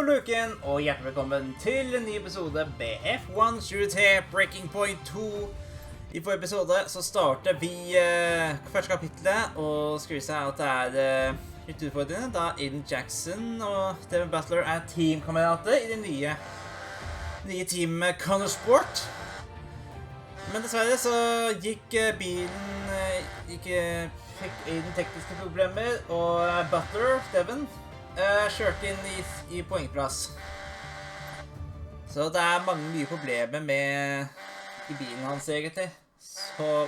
God luken, og hjertelig velkommen til en ny episode BF123 Breaking Point 2. I forrige episode så startet vi første kapitlet, og skal vise at det litt utfordrende, da Aiden Jackson og Devon Butler teamkamerater i det nye teamet Connor Sport. Men dessverre så gikk fikk Aiden tekniske problemer, og Butler, Devon, kjørte inn i poengplass. Så det mye problemer i bilen hans egentlig. Så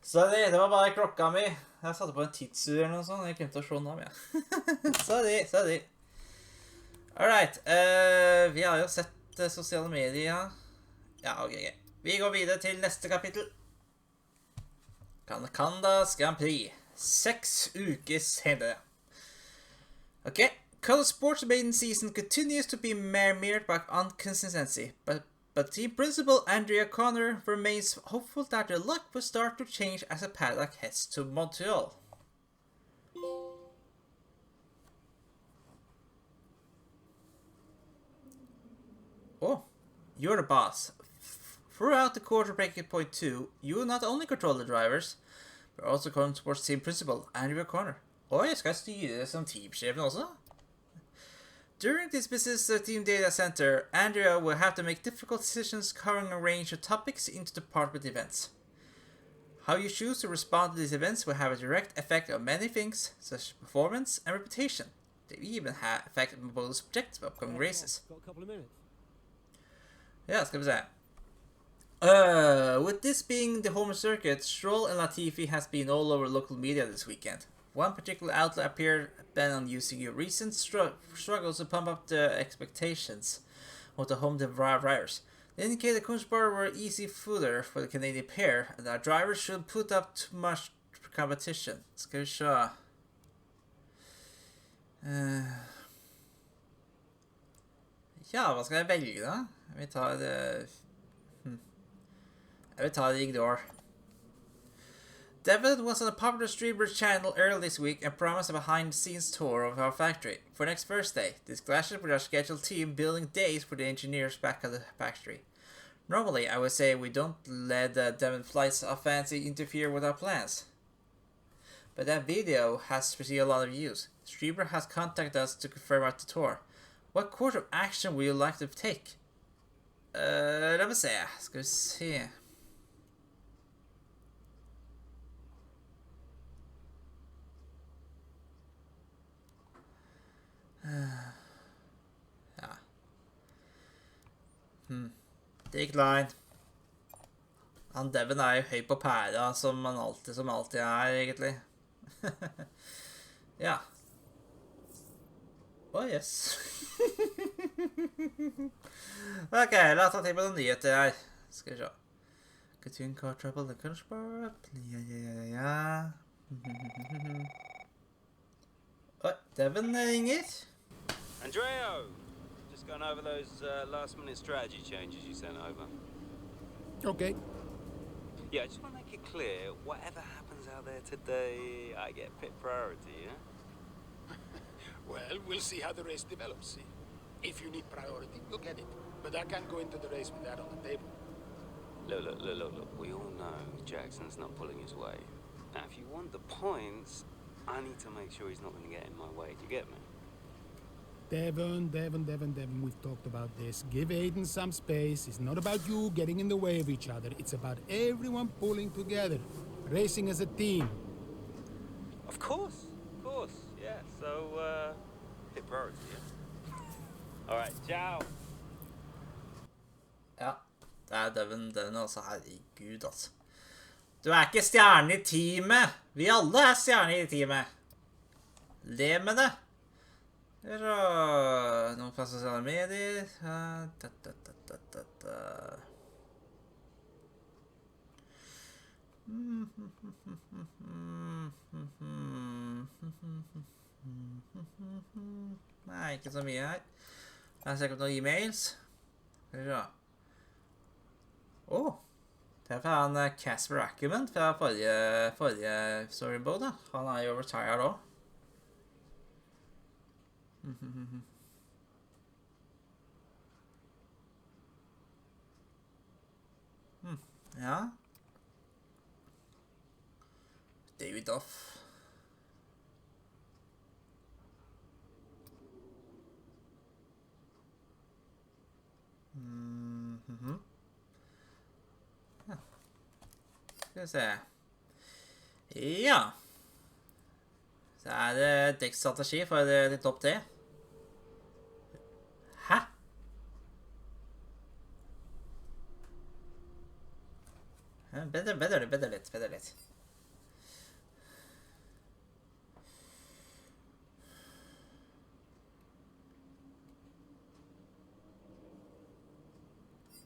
så det var bare klokka mi. Jeg satte på en tidsur eller noe sånt. Jeg glemte å se den av, ja. Sorry. Alright, vi har jo sett sosiale medier. Ja, ok. Vi går videre til neste kapittel. Canada's Grand Prix. 6 uker senere. Okay. Color Sports maiden season continues to be marred by inconsistency, but team principal Andrea Connor remains hopeful that their luck will start to change as the paddock heads to Montreal. Oh, you're the boss. Throughout the quarter breaking point 2, you not only control the drivers, but also Color Sports team principal Andrea Connor. Oi, skal jeg styre som teamsjefen også? During this business team data center, Andrea will have to make difficult decisions covering a range of topics into department events. How you choose to respond to these events will have a direct effect on many things, such as performance and reputation. They even have effect on both subjects of upcoming races. Got a couple of minutes. Ja, skal vi se. With this being the home circuit, Stroll and Latifi has been all over local media this weekend. One particular outlet appeared bent on using your recent struggles to pump up the expectations of the home drivers. They indicated Kunzbar were easy footer for the Canadian pair, and that drivers shouldn't put up too much competition. Skal vi se. Ja, hva skal jeg velge da? Jeg vil ta det ignore. Devon was on a popular streamer channel early this week and promised a behind-the-scenes tour of our factory for next Thursday. This clashes with our scheduled team building days for the engineers back at the factory. Normally, I would say we don't let the Devon flights of fancy interfere with our plans. But that video has received a lot of views. The streamer has contacted us to confirm out the tour. What course of action would you like to take? La meg se. Skal vi se. Ja. Decline. Han Devon jo høy på pæra, som alltid egentlig. Ja. Oh, yes. Ok, la oss ta til på noen nyheter her. Skal vi se. Between car trouble and conspire. Ja. Oi, Devon ringer. Andreo! Just going over those last-minute strategy changes you sent over. Okay. Yeah, I just want to make it clear, whatever happens out there today, I get pit priority, yeah? Well, we'll see how the race develops, see. If you need priority, you'll get it. But I can't go into the race with that on the table. Look. We all know Jackson's not pulling his weight. Now, if you want the points, I need to make sure he's not going to get in my way. Do you get me? Devon, we've talked about this. Give Aiden some space. It's not about you getting in the way of each other. It's about everyone pulling together, racing as a team. Of course, yeah. So, hit priority, yeah? All right, ciao. Ja, det Devon altså, herregud, altså. Du ikke stjerne i teamet. Vi alle stjerne i teamet. Le med det. Noen fra sosiale medier. Nei, ikke så mye her. Jeg har sikkert noen e-mails. Det fra han Casper Ackerman fra forrige storyboard. Han jo retired også. Ja. David off. Ja. Skal vi se. Ja. Så det tekststrategi for ditt topp 3. Hæ? Bedre litt.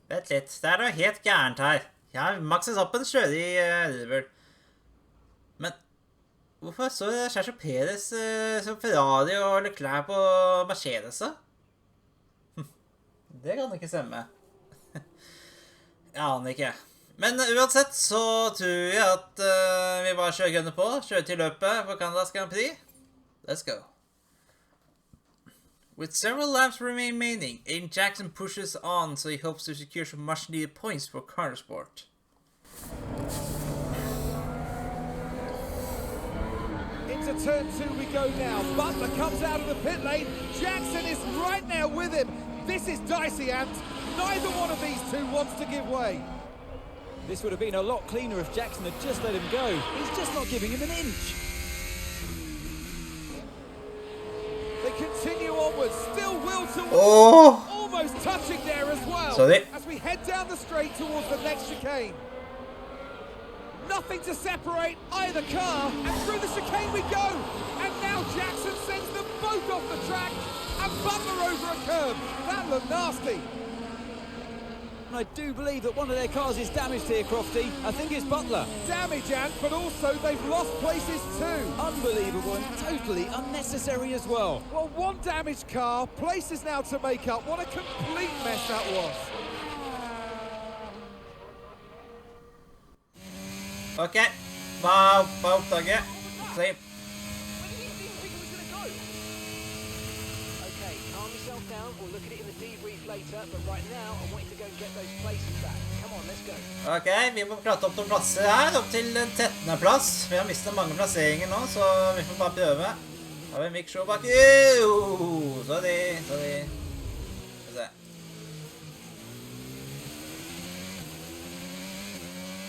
Vent litt, det er noe helt gærent her. Ja, Max Verstappen kjører i Rival. Men hvorfor så Sergio Perez som Ferrari og Leclerc på Mercedes? Det kan ikke stemme. Jeg aner ikke. Men uansett så tror jeg at vi bare kjører gønne på, kjører til løpet for Canadas Grand Prix. Let's go. With several laps remaining, Aiden Jackson pushes on so he hopes to secure some much-needed points for car sport. Into turn 2 we go now. Butler comes out of the pit lane. Jackson is right there with him. This is dicey, Ant. Neither one of these two wants to give way. This would have been a lot cleaner if Jackson had just let him go. He's just not giving him an inch. They continue onwards, still will to almost touching there as well. Sorry. As we head down the straight towards the next chicane. Nothing to separate either car, and through the chicane we go. And now Jackson sends them both off the track, and Butler over a curb. That looked nasty. I do believe that one of their cars is damaged here, Crofty. I think it's Butler. Damage, Ant, but also they've lost places too. Unbelievable and totally unnecessary as well. Well, one damaged car, places now to make up. What a complete mess that was. Okay, hva oppdaget? Same. Okay, calm yourself down. We'll look at it in the debrief later, but right now I want you to go and get those places back. Come on, let's go. Ok, vi må klatre opp noen plasser her, opp til den 13. plass. Vi har mistet mange plasseringer nå, så vi får bare prøve. Da har vi Mick Show bak. Sorry. Skal vi se.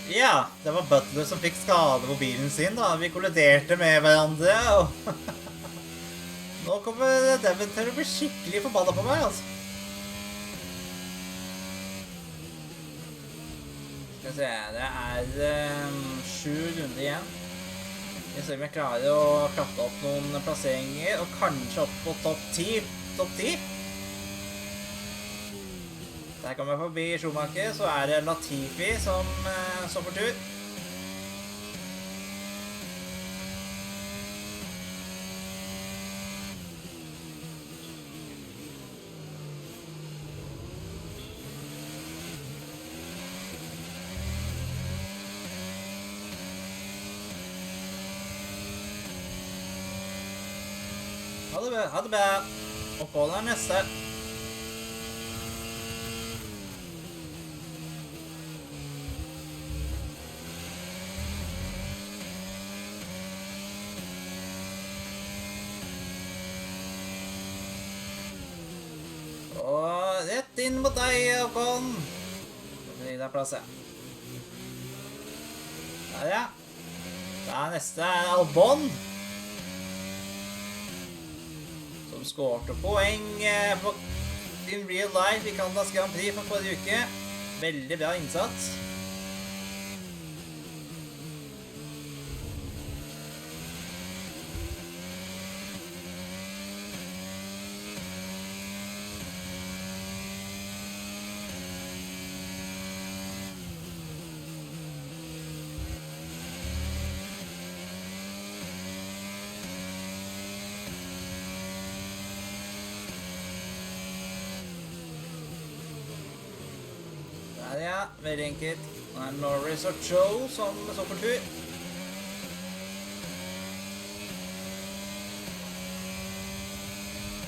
Ja, det var Butler som fikk skade på bilen sin da. Vi kolliderte med hverandre, og nå kommer Devon til å bli skikkelig forbannet på meg, altså. Skal vi se, det er 7 runder igjen. Vi ser om vi klarer å klatre opp noen plasseringer, og kanskje opp på topp 10. Der kommer jeg forbi Schumacher, så er det Latifi som står for tur. Ha det bra. Opphold er neste. Og rett inn mot deg, Håkon. Så gi deg plass, ja. Der, ja. Der neste er Albon. Som skårte poeng på in real life i Canadas Grand Prix for forrige uke. Veldig bra innsats. Ja, veldig enkelt. Nå er Norris og Joe som står for tur.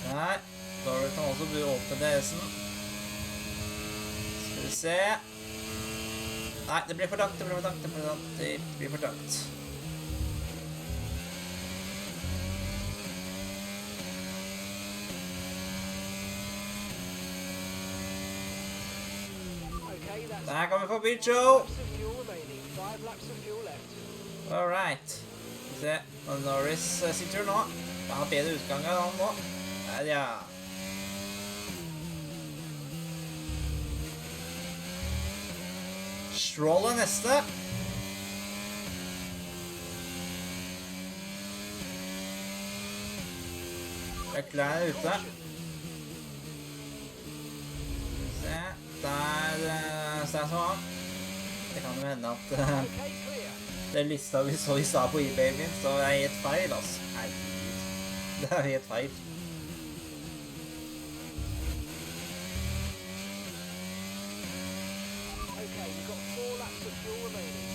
Nei, Dory kan også åpne DS-en. Skal vi se. Nei, det blir for langt, det blir for langt. Der kan vi forbi Joe. Alright. Skal vi se. Og Norris sin tur nå. Jeg har bedre utgang av han nå. Der, ja. Stroll er neste. Vekker er ute. Skal vi se. Der står sånn. Det kan jo hende at det lista vi så i stad på eBay min, så er jeg helt feil, altså. Herregud. Det er helt feil. Okay, you've got 4 laps of fuel remaining.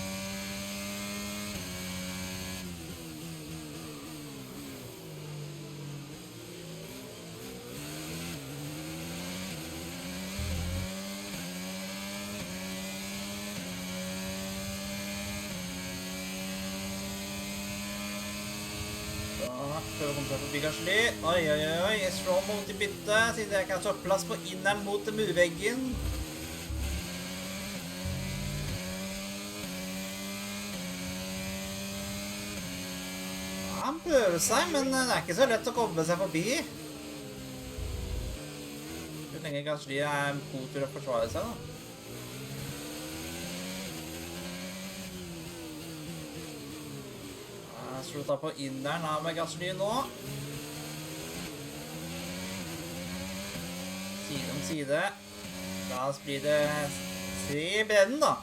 Prøv å komme seg forbi Gasly. Oi, jeg slår mot i bytte, siden jeg kan ta plass på inneren mot murveggen. Ja, han prøver seg, men det er ikke så lett å komme seg forbi. Hvor lenge Gasly er god til å forsvare seg, da. Jeg ta på inneren av med Gasly nå. Side om side. Da blir det 3 i bredden, da.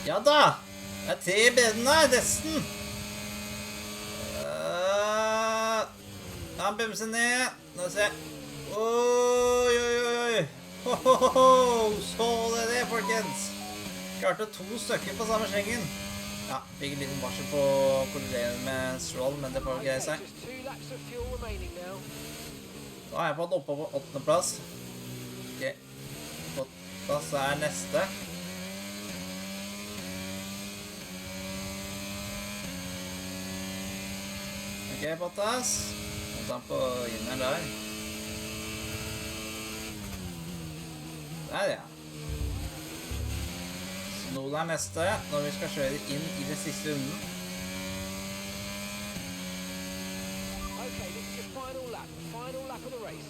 Ja da! Det er 3 i bredden her, nesten. Han bremser ned. Nå ser jeg. Oi. Så det, folkens. Klarte 2 stykker på samme slengen. Ja, fikk en liten varsel på å kollidere med Stroll, men det får greie seg. Da er jeg fått oppe på 8. plass. Ok, 8. plass er neste. Ok, Bottas. Nå tar han på inneren der. Der, ja. Snol er neste, når vi skal kjøre inn i det siste runden. Okay, this is your final lap of the race.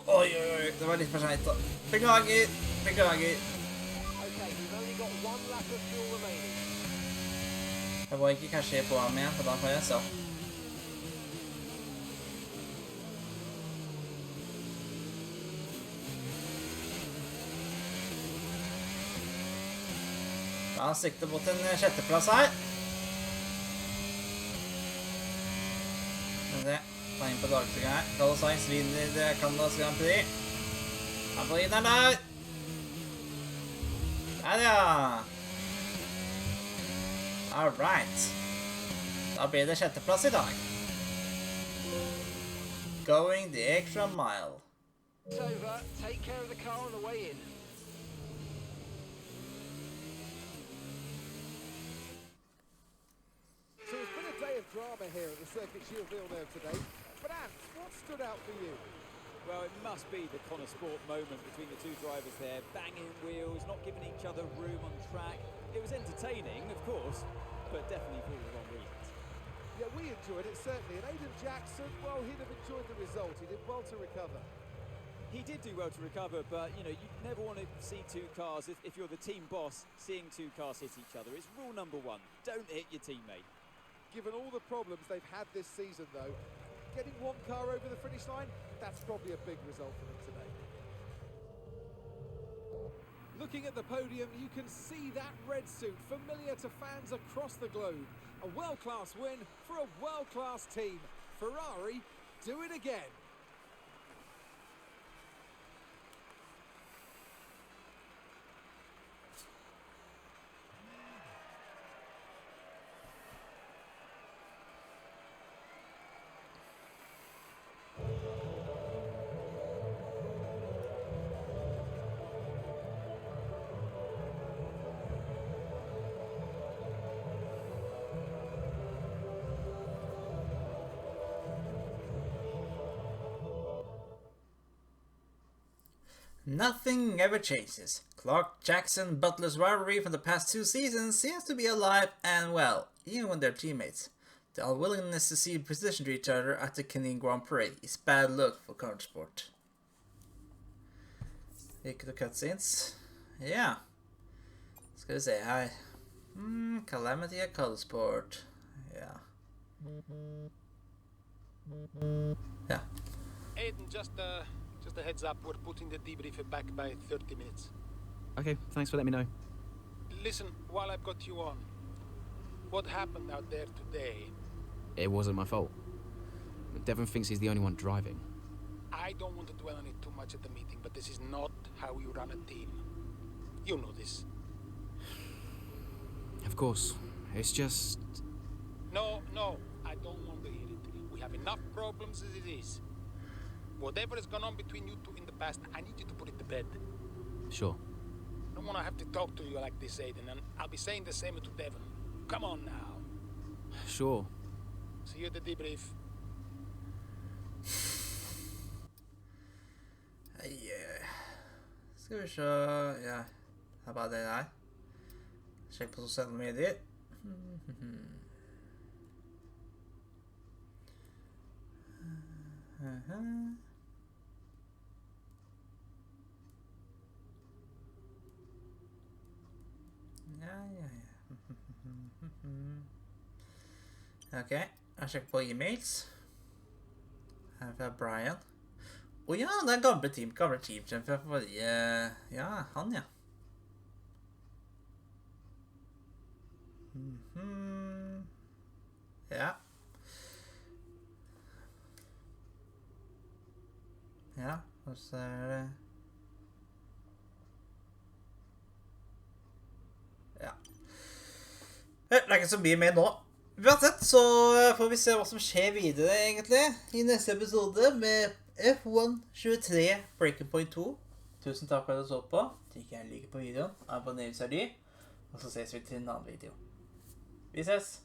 Oi, det var litt for sent da. Beklager. Okay, you've only got 1 lap of fuel remaining. Jeg må ikke cashe på ham igjen, for da får jeg så. Ja, han sikter mot en 6. plass her. Skal vi se. Ta inn på dagsdagen her. Carlos Sainz vinner Canada's Grand Prix. Han får inn den der. Der, ja. Alright. Da blir det 6. plass i dag. Going the extra mile. It's over. Take care of the car on the way in. So it's been a day of drama here at the Circuit Gilles Villeneuve today. But Ant, what stood out for you? Well, it must be the Connor Sport moment between the 2 drivers there, banging wheels, not giving each other room on track. It was entertaining, of course, but definitely for the wrong reasons. Yeah, we enjoyed it, certainly. And Aiden Jackson, well, he'd have enjoyed the result. He did well to recover. He did do well to recover, but, you know, you never want to see two cars, if you're the team boss, seeing two cars hit each other. It's rule number one, don't hit your teammate. Given all the problems they've had this season, though, getting one car over the finish line, that's probably a big result for them today. Looking at the podium, you can see that red suit, familiar to fans across the globe. A world-class win for a world-class team. Ferrari, do it again. Nothing ever changes. Clark, Jackson, Butler's rivalry from the past 2 seasons seems to be alive and well, even when they're teammates. The unwillingness to cede position to each other at the Canadian Grand Prix is bad luck for current sport. Gikk det cutscenes? Ja. Skal vi se her. Calamity of Color Sport. Ja. Ja. Aiden, just a heads up, we're putting the debrief back by 30 minutes. Okay, thanks for letting me know. Listen, while I've got you on, what happened out there today? It wasn't my fault. Devon thinks he's the only one driving. I don't want to dwell on it too much at the meeting, but this is not how you run a team. You know this. Of course. It's just... No, I don't want to hear it. We have enough problems as it is. Whatever has gone on between you two in the past, I need you to put it to bed. Sure. I don't want to have to talk to you like this, Aiden, and I'll be saying the same to Devon. Come on now. Sure. See you at the debrief. Yeah. Skal vi se, ja, her bare det der. Sjekk på sosiale medier. Ja. Ok, jeg sjekker på e-mails. Her fra Brian. Ja, det er gamle team fra forrige... Ja, han, ja. Ja. Ja, og så det... Ja. Det er ikke så mye mer nå. Uansett, så får vi se hva som skjer videre, egentlig, i neste episode med F123 Breaking Point 2. Tusen takk for at du så på. Trykk gjerne like på videoen, abonner hvis du er og så ses vi til en annen video. Vi ses!